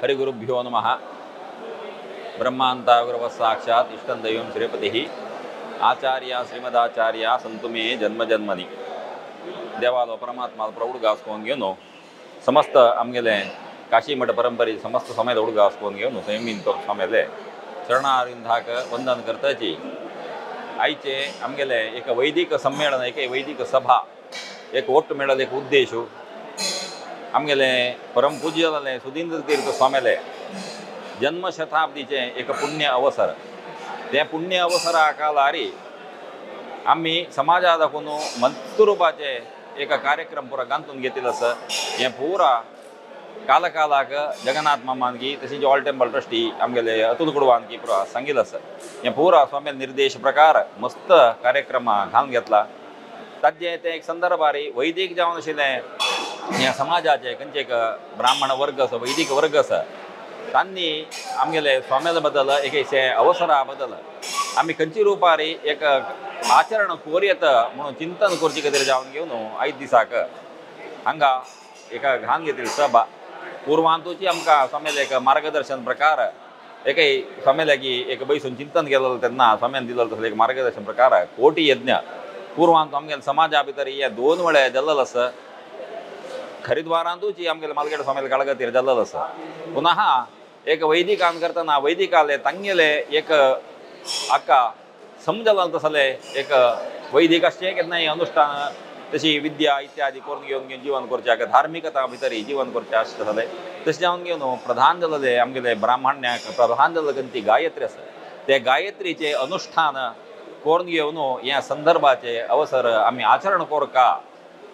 हरिगुरुभ्यो नमः. ब्रह्मांताग्रवः साक्षात् इष्टं दैवं श्रीपतिः आचार्य श्रीमदाचार्य संतु मे जन्मजन्मनि. देवालो परमात्मा प्रौढ गास्कोन घेऊन समस्त आमगेले काशी मठ परंपरे समस्त समय उड गास्कोन घेऊन संयमीन तो समयले चरणारिंदाक वंदन करताची आईचे आमगेले एक वैदिक सम्मेलन एक वैदिक सभा एक ओट मेळल एक उद्देश आमगेले परम पूज्य सुधींद्र तीर्थ स्वामीले जन्म शताब्दीचे एक पुण्य अवसर त्या पुण्य अवसरा कालारी आम्ही समाजात कोण मंत्रुपाचे एक कार्यक्रम पुरा गांतून घेतील असं हे पुरा कालकालाक जगन्नाथ मामानकी तशी ऑल टेम्पल ट्रस्टी आमगेले अतुल कुडवानकी पुरा सांगितलं असं हे पुरा स्वामी निर्देश प्रकार मस्त कार्यक्रम घालून घेतला ताजे ते एक संदर्भारी वैदिक जावन आशिल्ले ह्या समाजाचे खंयचे एक ब्राह्मण वर्ग आसा वैदिक वर्ग आसा तांणी आमगेले स्वाम्याला बद्दल एक अवसरा बद्दल आम्ही खंयची रुपारी एक आचरण कोरयत म्हणून चिंतन करची खातीर जावन घेवन 5 दिसाक हांगा एका घाण घेतली सभा पूर्वांतूची आमकां स्वाम्याले एक मार्गदर्शन प्रकार एक स्वाम्याल्यागी एक बैसून चिंतन केलेलो तेन्ना स्वाम्यान दिलेलो तसले एक मार्गदर्शन प्रकार कोटी यज्ञ पूर्वांत आमगेले समाजा भितर हे 2 वेळे जाल्लेलो आसा खरीद्वारांतूची आमगेले मालगेड स्वाम्याले काळगातीर जाल्लेलो आसा पुनः एक वैदिकान करतना वैदिकाले तांगेले एक आका समजला तसले एक वैदिक अशें केन्नाय अनुष्ठान तशी विद्या इत्यादी करून घेवन जीवन करचें हाका धार्मिकता भितर जीवन करचें आसता तसलें तशें जावन घेवन प्रधान जाल्ले आमगेले ब्राह्मण्याक प्रधान जाल्ले खंयची गायत्री आसा ते गायत्रीचे अनुष्ठान करून घेवन ह्या संदर्भाचे अवसर आमी आचरण करका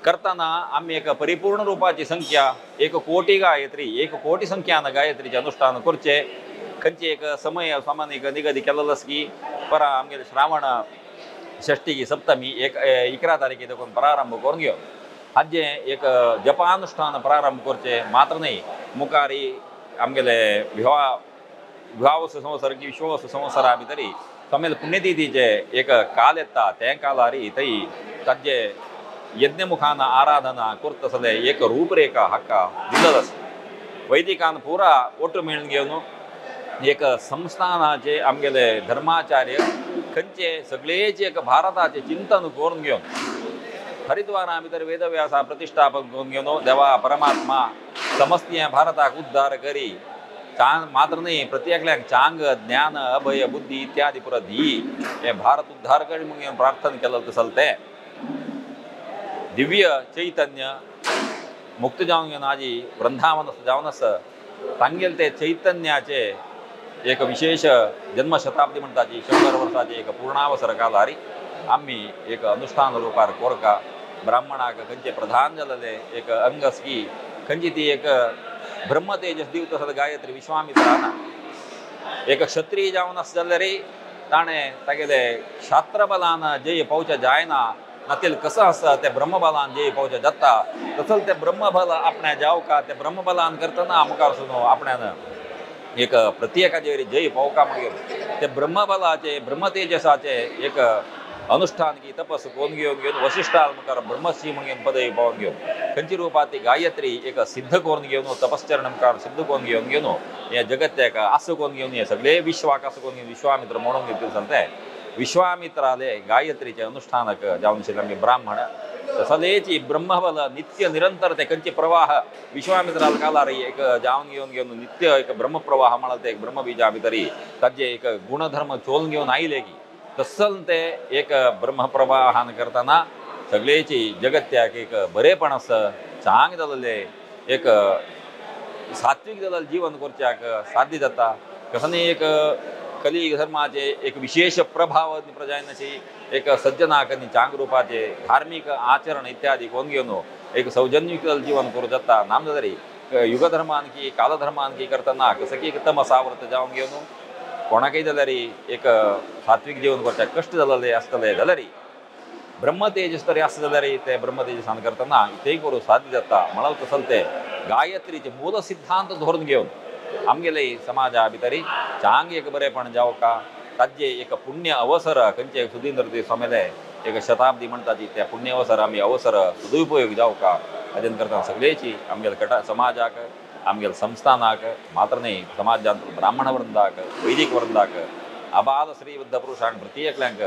करताना आम्ही एक परिपूर्ण रूपाची संख्या 1 कोटी गायत्री 1 कोटी संख्यान गायत्रीचे अनुष्ठान करचे खंयचे एक समय स्वामानिक निगदी केलेलो आसा की परा आमगेले श्रावण षष्ठी की सप्तमी 11 तारखे देखून प्रारंभ करून घेवन हाजे एक जपानुष्ठान प्रारंभ करचे मात्र न्ही मुखारी आमगेले विवाह संवत्सर की विश्वास संवत्सरा भितरी स्वामीले पुण्यतिथीचे एक काल येता ते कालारी थंय ताजे यज्ञमुखान आराधना करता तसले एक रूपरेखा हाका दिलेलो आसा वैदिकान पुरा ओट मेळून घेवन एक संस्थानाचे आमगेले धर्माचार्य खंयचे सगळेचे एक भारताचे चिंतन करून घेवन हरिद्वारा भितर वेदव्यासा प्रतिष्ठापन करून घेवन देवा परमात्मा समस्त भारताक उद्धार करी चांग मात्र न्ही प्रत्येकल्याक चांग ज्ञान अभय बुद्धी इत्यादी पुरा दी हे भारत उद्धार करी म्हणून प्रार्थना केलेलो तसले ते दिव्य चैतन्य मुक्त जावन घेवन आजी वृंदावन जावन आसा तांगेले ते चैतन्याचे एक विशेष जन्मशताब्दी म्हणटाची 100 वर्साची एक पूर्णावसर कालारी आम्ही एक अनुष्ठान रूपार कोरका ब्राह्मणाक खंयचे प्रधान जाल्ले एक अंगस की खंयची ती एक ब्रह्मतेजस दिवत आसा गायत्री विश्वामित्रान एक क्षत्रिय जावन आसा जाल्यार ताणें तागेले शास्त्रबलान जय पावचे जायना नातील कसं आसा ते ब्रह्मबलान जय पावचे जाता तसले ते ब्रह्मबल आपणे जावका ते ब्रह्मबलान करतना आमकां सुनो आपण्यान एक प्रत्येकाचे जय पावका म्हणून ते ब्रह्मबलाचे ब्रह्मतेजसाचे एक अनुष्ठान की तपस करून घेवन वशिष्ठाल मुखार ब्रह्मश्री म्हणून पदवी पावून घेवन खंयची रूपात ती गायत्री एक सिद्ध करून घेवन तपश्चरण मुखार सिद्ध करून घेवन हे जगत्याक आसो करून घेवन हे सगळे विश्वाक आसो करून घेवन विश्वामित्र म्हणून घेतले सांगते विश्वामित्राले गायत्रीचे अनुष्ठानक जावन आशिल्ले आमी ब्राह्मण तसलेची ब्रह्मबल नित्य निरंतर ते खंयचे प्रवाह विश्वामित्राल कालार एक जावन घेवन नित्य एक ब्रह्मप्रवाह म्हणा ते एक ब्रह्मबीजा भितरी ताजे एक गुणधर्म चोलून घेवन आयले की तसल ते एक ब्रह्मप्रवाहान करतना सगळेची जगत्याक एक बरेपण आसा चांग जाल्ले एक सात्विक जाल्लें जीवन करच्याक साध्य जाता कसं एक कलियुग धर्माचे एक विशेष प्रभाव प्रजायनाची एक सज्जनाक चांग रूपाचे धार्मिक आचरण इत्यादी करून घेवन एक सौजन्यिक जीवन करूं जाता नाम जाल्यार युगधर्मान की कालधर्मान की करतना कसं की तमसावर्त जावन घेवन कोणाकय जाल्यार एक सात्विक जीवन करच्याक कश्ट जाल्ले आसतले जाल्यार ब्रह्मतेजस तरी आसता जाल्यार ते ब्रह्मतेजसान करतना तेय करूं साध्य जाता म्हळ्यार तसले ते गायत्रीचे मूल सिद्धांत धरून घेवन आमगेले समाजा भितरी चांग एक बरेपण जावका ताजे एक पुण्य अवसर खंयचे सुधींद्र स्वामीले एक शताब्दी म्हणटाची त्या पुण्य अवसर आमी अवसर सदुपयोग जावका हाजेन करता सगळेची आमगेले समाजाक आमगेल संस्थानाक मात्र न्ही समाजांत ब्राह्मण वृंदाक वैदिक वृंदाक अबाल श्री बुद्ध पुरुषांक प्रत्येकल्यांक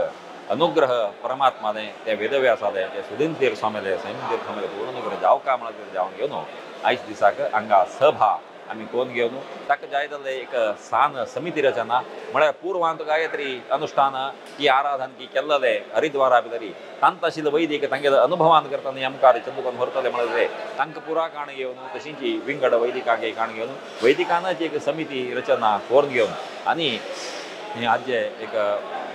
अनुग्रह परमात्माने त्या वेदव्यासाले त्या सुदीन तीर स्वामीले सैन तीर स्वामीले पूर्ण अनुग्रह जाव का म्हणा जावन घेवन आयज दिसाक हांगा सभा आमी कोण घेवन ताका जाय जाल्ले एक सान समिती रचना म्हळ्यार पूर्वांत गायत्री अनुष्ठान की आराधन की केल्लेले हरिद्वारा भितरी तांत आशिल्ले वैदिक तांगेले अनुभवान करता नेमकार चंदुकान व्हरतले म्हळ्यार तांकां पुरा काण घेवन तशींची विंगड वैदिकांगे काण घेवन वैदिकांनाची एक समिती रचना कोरून घेवन आनी आज एक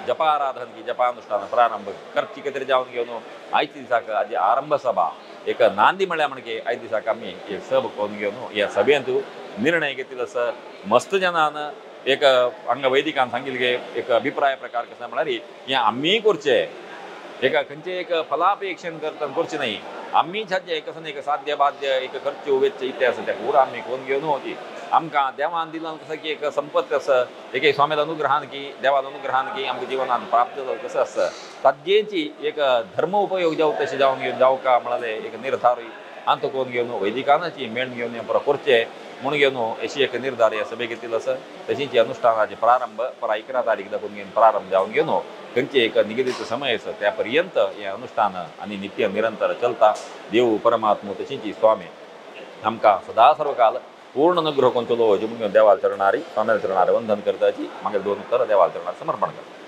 जपाराधन की जपानुष्ठान प्रारंभ करची कितें जावन घेवन आयज दिसाक आज आरंभ सभा एक नांदी म्हळ्यार म्हणजे आयज दिसाक आमी एक सभ कोरून घेवन ह्या सभेंत निर्णय घेतिल्लो आसा मस्त जनान एक हांगा वैदिकान सांगिल्ले एक अभिप्राय प्रकार कसो म्हळ्यार हें आमी करचें एका खंयचे एक फलापेक्षण करता करचें न्ही आमीच हाजे कसं एक साध्य बाध्य एक खर्च्यो वेच्च इत्यास त्या पुरा आमी कोण घेवन होती आमकां देवान दिलां कसं की एक संपत्त आसा एक स्वामी अनुग्रहान की देवान अनुग्रहान की आमच्या जिवनान प्राप्त जाता कसं आसा ताजेची एक धर्म उपयोग जावं तशें जावन घेवन जावका म्हणाले एक निर्धारूय अंत कोण घेवन वैदिकानाची मेळ घेवन हें परचें म्हणून घेवन अशी एक निर्धार ह्या सभेक घेतिल्लो आसा तशींची अनुष्ठानाचे प्रारंभ 11 तारीख दाखोवन घेवन प्रारंभ जावन घेवन खंयचे एक निगदीत समय आसा त्या पर्यंत हें अनुष्ठान आनी नित्य निरंतर चलता देव परमात्मा तशींची स्वामी आमकां सदा सर्व काल पूर्ण अनुग्रह कोण चलो म्हणून देवाल चरणारी स्वाम्याल चरणारी वंदन करताची मागीर 2 उत्तर देवाल चरणारी समर्पण करता